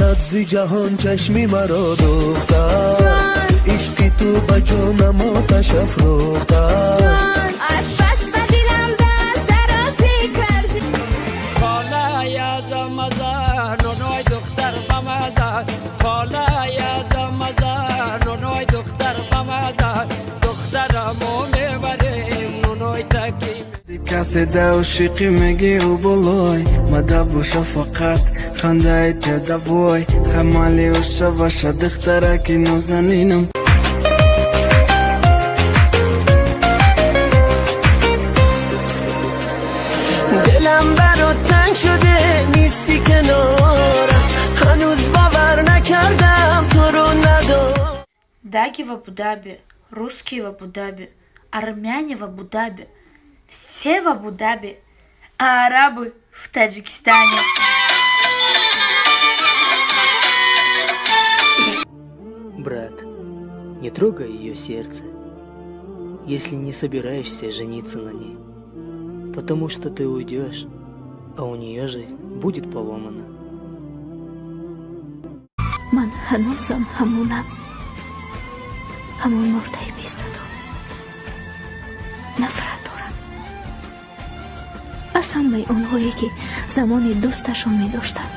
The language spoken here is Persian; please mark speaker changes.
Speaker 1: نبض جهان چشمی مرا دوختن، عشقی تو به جونم آتش افروختن.
Speaker 2: از بس به دلم دست درازی کردی.
Speaker 3: خاله یازم مزه نونوی دختر بمزه، خاله یازم مزه نونوی دختر بمزه، دخترمو میبریم نونوی تکیم.
Speaker 4: کسی عاشقی میگی او بلای مدب و شفقت خنده جدوای خمالی و شوش دخترکی نازنینم.
Speaker 1: دلم برات تنگ شده نیستی کنارم، هنوز باور نکردم تو رو ندارم.
Speaker 5: Даги в Абу-Даби, русские в Абу-Даби, армяне в Абу-Даби, все в Абу-Даби, а арабы в Таджикистане.
Speaker 6: Брат, не трогай ее сердце, если не собираешься жениться на ней, потому что ты уйдешь, а у нее жизнь будет поломана.
Speaker 7: من هنوزم همون مرده بی صدا. نفرت دارم از همه اونهایی که زمان دوستشون می داشتم.